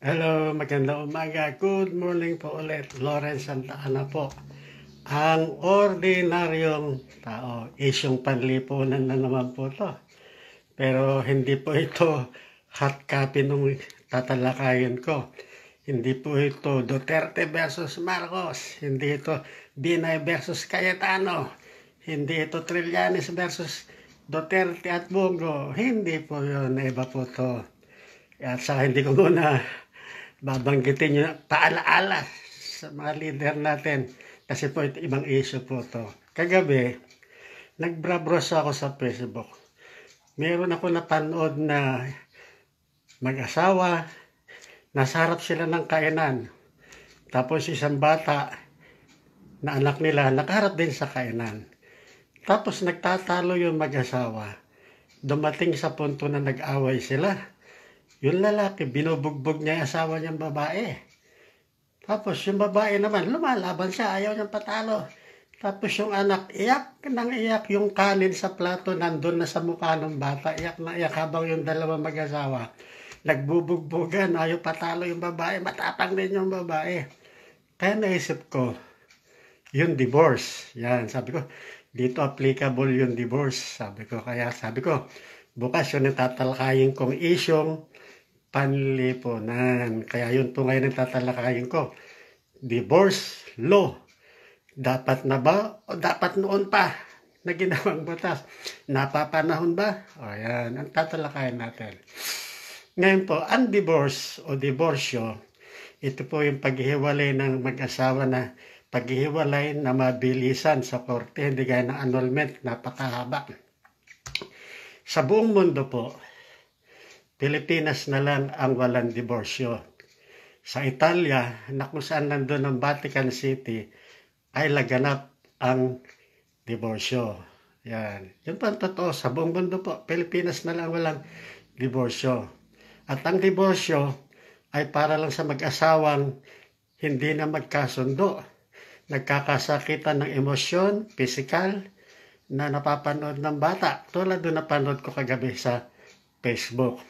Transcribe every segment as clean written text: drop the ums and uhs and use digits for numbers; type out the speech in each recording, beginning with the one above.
Hello, magandang umaga. Good morning po ulit. Lawrence Santa Ana po. Ang ordinaryong tao, isyong panlipunan na naman po to. Pero hindi po ito hot copy nung tatalakayin ko. Hindi po ito Duterte versus Marcos. Hindi ito Binay versus Cayetano. Hindi ito Trillanes versus Duterte at Bongo. Hindi po yun. Iba po to. At saka hindi ko muna babanggitin yung paalaala sa mga leader natin. Kasi po ito, ibang issue po to. Kagabi, nagbrabros ako sa Facebook. Meron ako napanood na mag-asawa, nasa harap sila ng kainan. Tapos isang bata na anak nila, nakaharap din sa kainan. Tapos nagtatalo yung mag-asawa. Dumating sa punto na nag-away sila. Yung lalaki, binubugbog niya yung asawa niyang babae. Tapos yung babae naman, lumalaban siya, ayaw niyang patalo. Tapos yung anak, iyak nang iyak, yung kanin sa plato nandun na sa mukha ng bata. Iyak na iyak habang yung dalawang mag-asawa. Nagbubugbogan, ayaw patalo yung babae, matapang din yung babae. Kaya naisip ko, yung divorce. Yan, sabi ko, dito applicable yung divorce. Sabi ko, bukas yun tatalakayin kong isyong panlipunan. Kaya yun po ngayon ang tatalakayin ko. Divorce law. Dapat na ba o dapat noon pa na ginawang batas? Napapanahon ba? O yan, ang tatalakayin natin. Ngayon po, ang divorce o diborsyo, ito po yung paghihiwalay ng mag-asawa na paghihiwalay na mabilisan sa korte, hindi gaya ng annulment, napakahaba. Sa buong mundo po, Pilipinas na lang ang walang diborsyo. Sa Italia, na kung saan nandun ang Vatican City, ay laganap ang diborsyo. Yan. Yun po ang totoo. Sa buong mundo po, Pilipinas na lang walang diborsyo. At ang diborsyo ay para lang sa mag-asawang hindi na magkasundo. Nagkakasakitan ng emosyon, physical, na napapanood ng bata. Tulad doon napanood ko kagabi sa Facebook.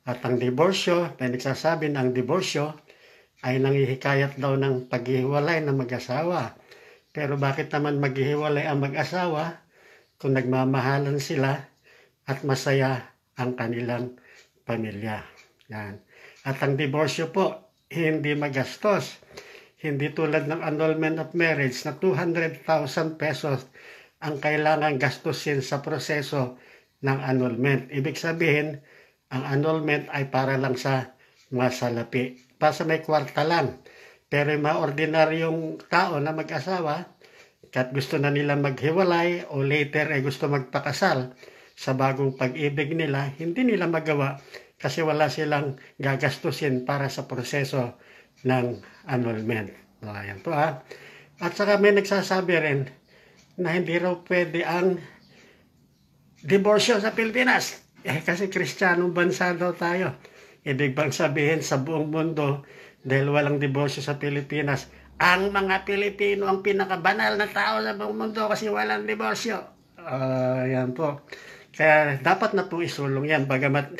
At ang diborsyo, may nagsasabi na ang diborsyo ay nanghihikayat daw ng paghihiwalay ng mag-asawa. Pero bakit naman maghihiwalay ang mag-asawa kung nagmamahalan sila at masaya ang kanilang pamilya? Yan. At ang diborsyo po, hindi magastos. Hindi tulad ng annulment of marriage na 200,000 pesos ang kailangan gastusin sa proseso ng annulment. Ibig sabihin, ang annulment ay para lang sa mga salapi. Para sa may kwarta lang. Pero yung mga ordinaryong tao na mag-asawa, kahit gusto na nila maghiwalay o later ay gusto magpakasal sa bagong pag-ibig nila, hindi nila magawa kasi wala silang gagastusin para sa proseso ng annulment. Ayan po ha. At saka may nagsasabi rin na hindi raw pwede ang diborsyo sa Pilipinas. Kasi kristyanong bansa daw tayo. Ibig bang sabihin sa buong mundo, dahil walang diborsyo sa Pilipinas, ang mga Pilipino ang pinakabanal na tao sa buong mundo kasi walang diborsyo. Yan po. Kaya dapat na po isulong yan. Bagamat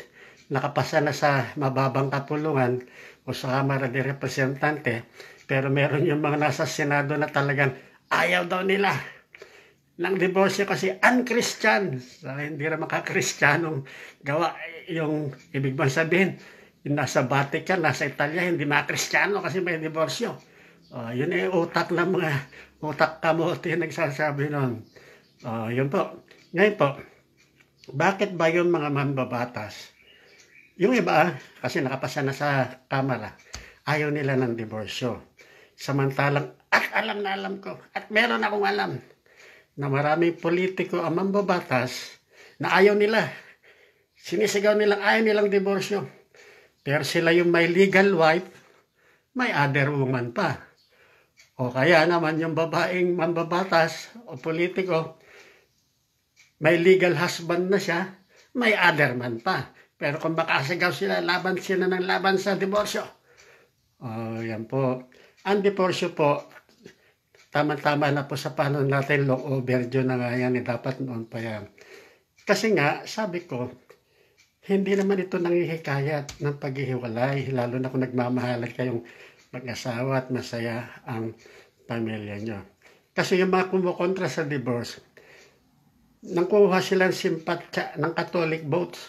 nakapasa na sa mababang kapulungan o sa Kamara de Representante, pero meron yung mga nasa Senado na talagang ayaw daw nila ng diborsyo kasi un-Christian. So, hindi na makakristiyanong gawa. Yung ibig bang sabihin, yung nasa Vatican, nasa Italia, hindi makakristyano kasi may diborsyo. Yun ay utak ng mga utak kamote nagsasabi nun. Yun po. Ngayon po, bakit ba yung mga mambabatas? Yung iba, kasi nakapasa na sa Kamara, ayaw nila ng diborsyo. Samantalang, at alam na alam ko, at meron akong alam, na maraming politiko ang mambabatas na ayaw nila. Sinisigaw nilang ayaw nilang diborsyo. Pero sila yung may legal wife, may other woman pa. O kaya naman yung babaeng mambabatas o politiko, may legal husband na siya, may other man pa. Pero kung makasigaw sila, laban sila ng laban sa diborsyo. Yan po. Ang diborsyo po, tama-tama na po sa panahon natin, long overdue na nga yan, dapat noon pa yan. Kasi nga, sabi ko, Hindi naman ito nanghihikayat ng paghihiwalay, lalo na kung nagmamahalan kayong mag-asawa at masaya ang pamilya nyo. Kasi yung mga kumukontra sa divorce, nangkuha silang simpatsya ng Catholic votes.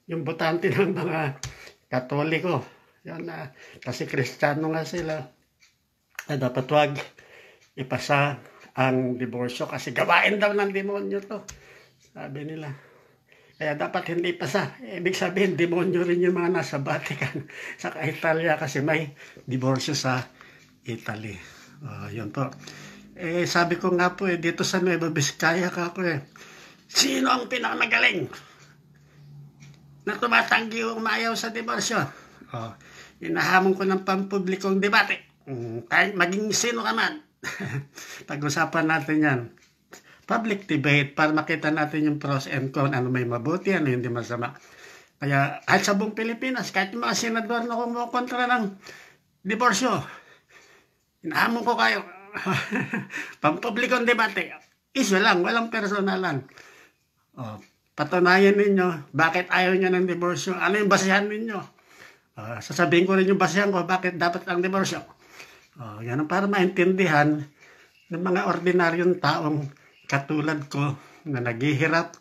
Yung botante ng mga Katoliko. Yan na. Kasi Kristiyano nga sila. Dapat wag ipasa ang diborsyo kasi gawain daw ng demonyo to. Sabi nila. Kaya dapat hindi pasa. Ibig sabihin, demonyo rin yung mga nasa Vatican. Sa Italia kasi may diborsyo sa Italy. Yun po. Sabi ko nga po dito sa Nueva Vizcaya ka po sino ang pinakamagaling na tumatanggi o umayaw sa diborsyo? Inahamon ko ng pampublikong debate. Kahit maging sino ka man. Pag-usapan natin yan. Public debate para makita natin yung pros and cons, ano may mabuti, ano hindi masama. Kaya kahit sa buong Pilipinas, kahit yung mga senador na kumukontra ng diborsyo, inahamon ko kayo. Pampublikong debate. Issue lang, walang personalan. Patunayan ninyo, bakit ayaw nyo ng diborsyo? Ano yung basihan ninyo? Sasabihin ko rin yung basihan ko, bakit dapat ang diborsyo? Yan ang para maintindihan ng mga ordinaryong taong katulad ko na naghihirap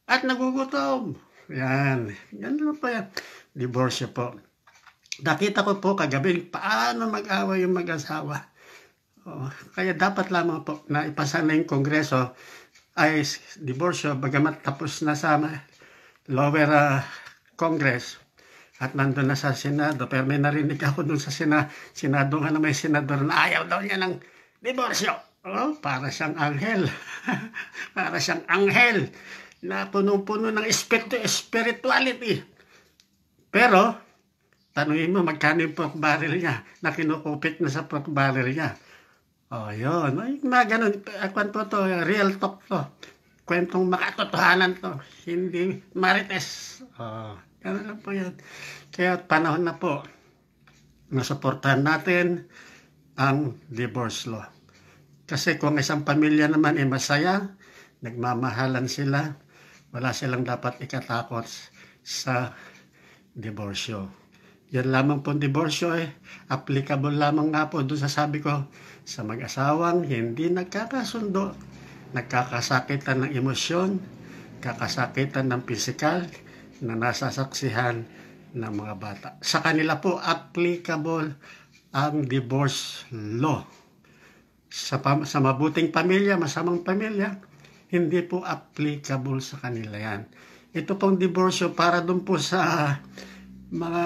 at nagugutom. Yan. Yan lang po yan. Diborsyo po. Nakita ko po kagabi paano mag-away yung mag-asawa. Kaya dapat lamang po na ipasa na yung Kongreso ay diborsyo bagamat tapos na sa lower Congress at nandun na sa Senado. Pero may narinig ako dun sa Senado nga na may senador na ayaw daw niya ng diborsyo. Para siyang anghel. Para siyang anghel na punong-puno ng spirituality. Pero, tanungin mo, magkano yung pork barrel niya na kinukupit na sa pork barrel niya. Yun. Ay, ganun. Kwento to, real talk to. Kwentong makatotohanan to. Hindi marites. Ganun lang po yan. Kaya panahon na po na suportahan natin ang divorce law. Kasi kung isang pamilya naman ay masaya, nagmamahalan sila, wala silang dapat ikatakot sa diborsyo. Yan lamang po diborsyo applicable lamang nga po doon sa sabi ko, sa mag-asawang hindi nagkakasundo, nagkakasakitan ng emosyon, kakasakitan ng pisikal, na nasasaksihan ng mga bata. Sa kanila po applicable ang divorce law. Sa mabuting pamilya, masamang pamilya, hindi po applicable sa kanila yan. Ito pong diborsyo para doon po sa mga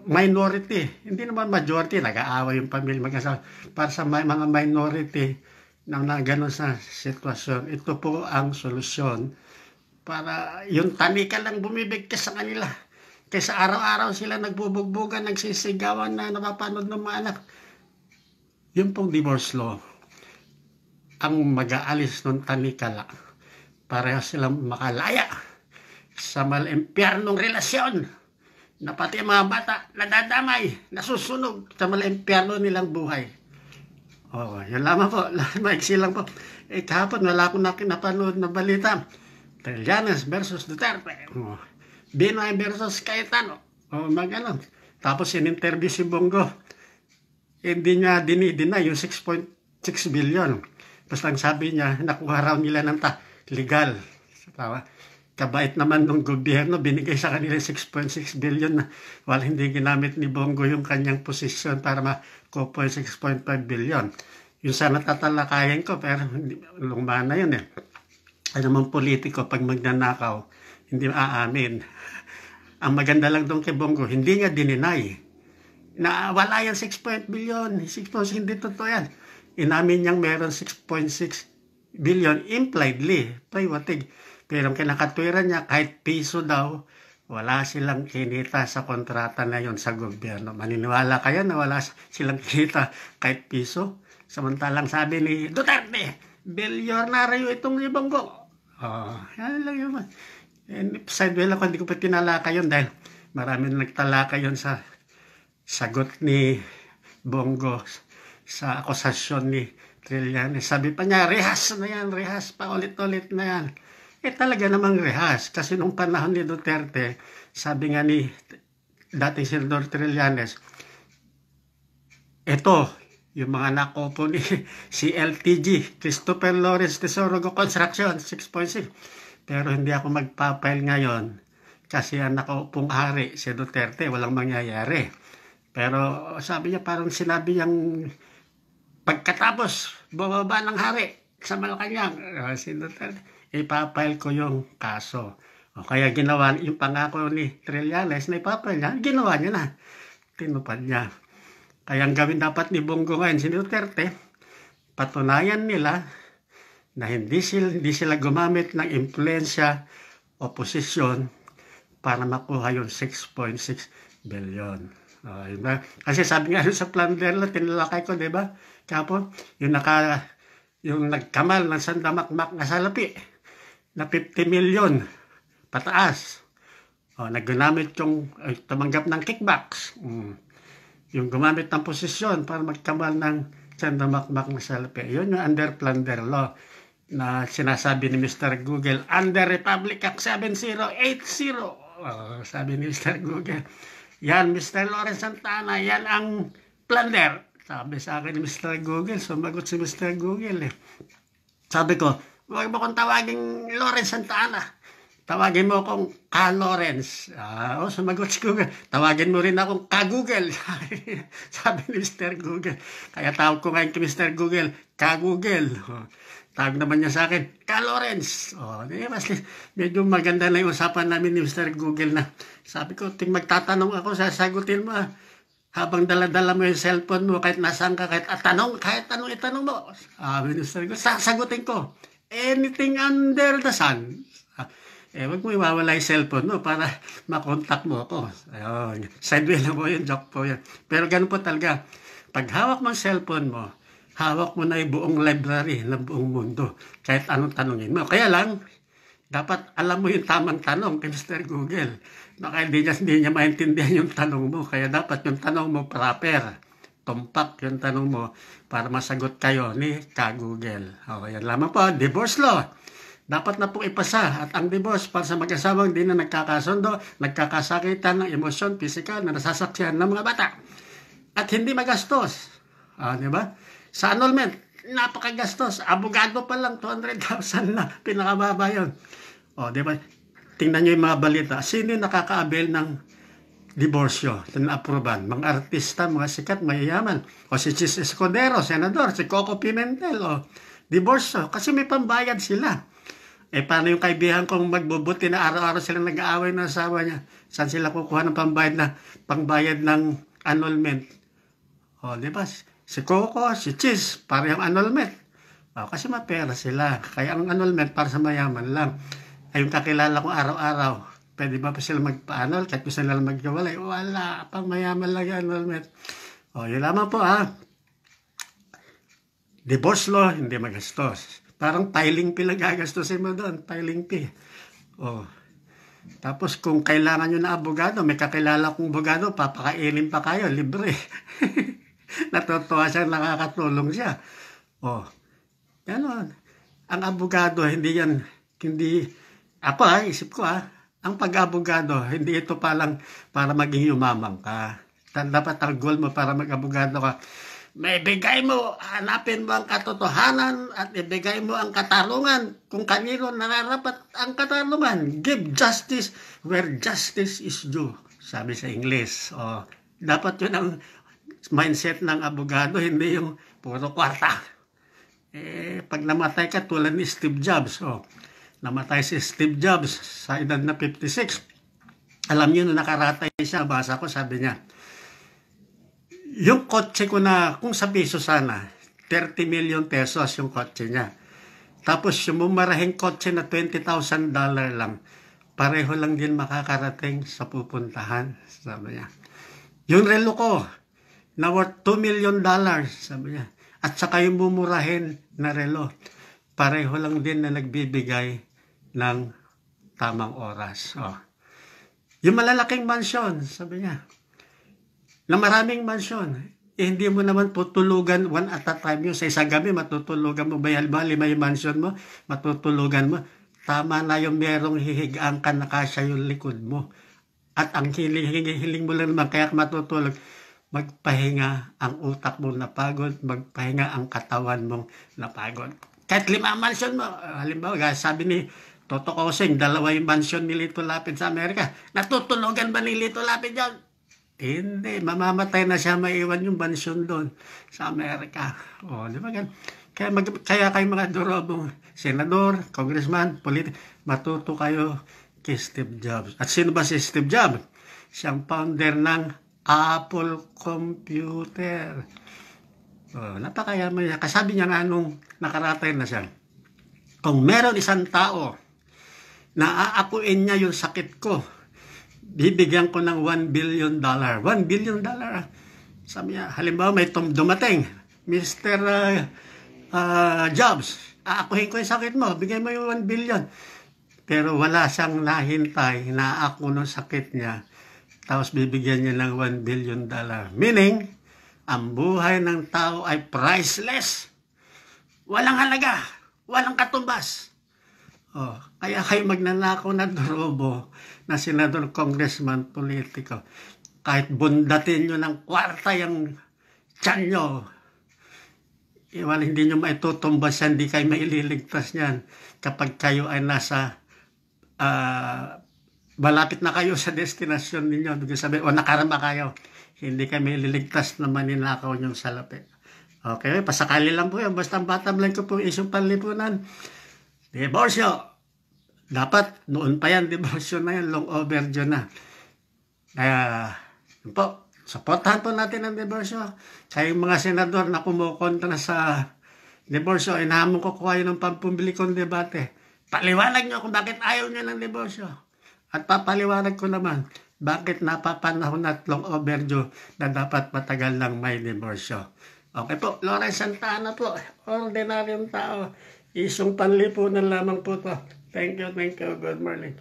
minority. Hindi naman majority, nag-aaway yung pamilya mag-asawa. Para sa mga minority na gano'n sa sitwasyon, ito po ang solusyon para yung tanika lang bumibigkas sa kanila. Kaysa araw-araw sila nagbubugbugan, nagsisigawan na napapanood ng mga anak. Yun pong divorce law ang mag-aalis ng tanikala para silang makalaya sa malempyernong relasyon na pati mga bata nadadamay, nasusunog sa malempyerno nilang buhay. Yan lamang po. Maiksi lang po. Kahapon wala akong napanood na balita. Trillanes versus Duterte. Binay versus Cayetano. Magano. Tapos in-interview si Bongo. Hindi niya dinideny yung 6.6 billion. Basta ang sabi niya, nakuha raw nila ng legal. Kabait naman ng gobyerno, binigay sa kanila 6.6 billion na hindi ginamit ni Bongo yung kanyang posisyon para makuha 6.5 billion. Yung sana tatalakayin ko, pero luma na yun Ano mang politiko, pag magnanakaw, hindi aamin. Ang maganda lang doon kay Bongo, hindi niya dininay. Na wala yan 6 billion, 6 hindi totoo yan. Inamin niyang meron 6.6 billion impliedly, pahiwatig. Pero ang kinakatwiran niya, kahit piso daw, wala silang kinita sa kontrata na yon sa gobyerno. Maniniwala kayo na wala silang kinita kahit piso? Samantalang sabi ni Duterte, bilyonaryo itong Bongo. Yan lang yun. Sideway lang, hindi ko pa tinalaka yun dahil marami na nagtalaka yun sa sagot ni Bongo sa akusasyon ni Trillanes. Sabi pa niya, rehas na yan, rehas pa ulit-ulit na yan. Talaga namang rehas. Kasi nung panahon ni Duterte, sabi nga ni dating Senador Trillanes, ito, yung mga nakopo ni CLTG, Christopher Lawrence Tesoro Construction, 6.6. Pero hindi ako magpapail ngayon kasi ang nakaupong hari, si Duterte, walang mangyayari. Pero sabi niya, parang sinabi niyang pagkatapos, bumaba ng hari sa Malacanang, si Duterte, ipapail ko yung kaso. O kaya ginawa, yung pangako ni Trillanes na ipapail niya, ginawa niya na. Tinupad niya. Kaya ang gawin dapat ni Bongo ngayon, si Duterte, patunayan nila na hindi sila gumamit ng impluensya o posisyon para makuha yung 6.6 billion. Kasi sabi nga sa plunder lang, tinalakay ko, di ba? Kapon, yung nagkamal ng sandamakmak na salapi na 50 million pataas. Naggunamit yung tumanggap ng kickbacks. Yung gumamit ng posisyon para magkamal ng sandamakmak na salapi. Yun yung under plunder law na sinasabi ni Mr. Google under Republic Act 7080. Sabi ni Mr. Google, yan Mr. Lawrence Santana, yan ang plunder. Sabi sa akin ni Mr. Google, sumagot si Mr. Google. Sabi ko, huwag mo kong tawagin Lawrence Santana. Tawagin mo akong Ka-Lawrence. Sumagot si Google. Tawagin mo rin akong Ka-Google. Sabi ni Mr. Google. Kaya tawag ko ngayon kay Mr. Google, Ka-Google. Tawag naman niya sa akin, Ka-Lawrence. Medyo maganda na yung usapan namin ni Mr. Google na sabi ko, magtatanong ako, sasagutin mo. Habang dala-dala mo yung cellphone mo, kahit nasaan ka, kahit anong itanong mo. Sabi ni Mr. Google, sasagutin ko. Anything under the sun. Wag mo iwawala yung cellphone mo para makontak mo ako. Ayun. Sideway lang po yun, joke po yun. Pero ganun po talaga. Pag hawak mo ang cellphone mo, hawak mo na yung buong library ng buong mundo. Kahit anong tanongin mo. Kaya lang, dapat alam mo yung tamang tanong kay Mr. Google. Baka hindi niya maintindihan yung tanong mo. Kaya dapat yung tanong mo proper. Tumpak yung tanong mo para masagot kayo ni Ka-Google. Yan lamang po, divorce law. Dapat na pong ipasa at ang divorce para sa mag-asawang di na nagkakasundo, nagkakasakitan ng emosyon, pisikal na nasasaksihan ng mga bata. At hindi magastos. Di ba? Sa annulment, napakagastos. Abogado pa lang, 200,000 na. Pinakababa yun. Di ba? Tingnan nyo yung mga balita. Sino yung nakaka-avail ng diborsyo na aproban? Mga artista, mga sikat, mayayaman. Si Chis Escudero, senador. Si Coco Pimentel. Diborsyo. Kasi may pambayad sila. Paano yung kaibigan kong magbubuti na araw-araw sila nag-aaway ng asawa niya? Saan sila kukuha ng pangbayad ng annulment? Di ba? Si Coco, si Chis, para yung annulment. Kasi mapera sila. Kaya ang annulment para sa mayaman lang. Yung kakilala ko araw-araw, pwede ba pa sila magpa-annul? Kahit gusto nila magkawalay, wala. Pang mayaman lang yung annulment. Yun lamang po Divorce law, hindi magastos. Parang filing fee lang gagastusin mo doon. Filing fee. Tapos kung kailangan nyo na abogado, may kakilala kong abogado, papakailin pa kayo, libre. Natutuwa siya, nakakatulong siya. Ganon. Ang abogado, isip ko ang pag-abogado, hindi ito palang para maging yumamang ka. Dapat ang goal mo para mag-abogado ka, may bigay mo, hanapin mo ang katotohanan at ibigay mo ang katarungan kung kanino nararapat ang katarungan. Give justice where justice is due, sabi sa English. Dapat yun ang mindset ng abogado, hindi yung puro kwarta. Pag namatay ka tulad ni Steve Jobs, namatay si Steve Jobs sa edad na 56. Alam niyo na nakaratay siya, basa ko, sabi niya, yung kotse ko na, kung sa piso sana, 30 million pesos yung kotse niya. Tapos yung mumarahing kotse na $20,000 lang, pareho lang din makakarating sa pupuntahan, sabi niya. Yung relo ko, na worth $2 million, sabi niya. At saka yung mumurahin na relo, pareho lang din na nagbibigay ng tamang oras. Yung malalaking mansyon, sabi niya, na maraming mansyon, hindi mo naman tutulugan one at a time yun. Sa isang gabi, matutulugan mo, bayal ba, 5 yung mansyon mo, matutulugan mo. Tama na yung merong hihigaan ka na kasya yung likod mo. At ang hiling mo lang naman, kaya matutulog, magpahinga ang utak mo napagod, magpahinga ang katawan mong napagod. Kahit 5 mansion mo, halimbawa, sabi ni Toto Kosing, 2 yung mansion ni Lito Lapid sa Amerika. Natutulogan ba ni Lito Lapid yan? Hindi, mamamatay na siya, maiwan yung mansion doon sa Amerika. O, di ba gan? Kaya kayo mga durobong senador, congressman, matuto kayo kay Steve Jobs. At sino ba si Steve Jobs? Siyang founder ng Apple Computer. Napakayaman niya. Kasabi niya nga nung nakaratay na siya, kung meron isang tao na aapuin niya yung sakit ko, bibigyan ko ng $1 billion. $1 billion. Sabi niya, halimbawa may dumating, Mr. Jobs, aakuhin ko yung sakit mo, bigay mo yung $1 billion. Pero wala siyang nahintay na ako ng sakit niya, tapos bibigyan niya ng $1 billion. Meaning, ang buhay ng tao ay priceless. Walang halaga, walang katumbas. Kaya kayo magnanakaw na durobo na senador, congressman, politiko. Kahit bundatin nyo ng kwarta yung tiyan nyo, hindi nyo maitutumbas yan, hindi kayo maililigtas yan kapag kayo ay nasa malapit na kayo sa destinasyon ninyo. Sabihin, nakarama kayo, hindi kayo maililigtas na maninakaw yung salapi. Okay, pasakali lang po yan. Basta ang bottom line ko po isyong panlipunan. Diborsyo. Dapat, noon pa yan, diborsyo na yan, long overdue na. Kaya, yun po, supportahan po natin ang diborsyo. Kayong mga senador na kumukontra sa diborsyo, inahamon ko kayo ng pampumili kong debate. Paliwanag nyo kung bakit ayaw nyo ng diborsyo. At papaliwanag ko naman, bakit napapanahon at long overdue na dapat matagal lang may diborsyo. Okay po, Lawrence Santana po, ordinaryong tao, isang panlipunan lamang po to. Thank you, good morning.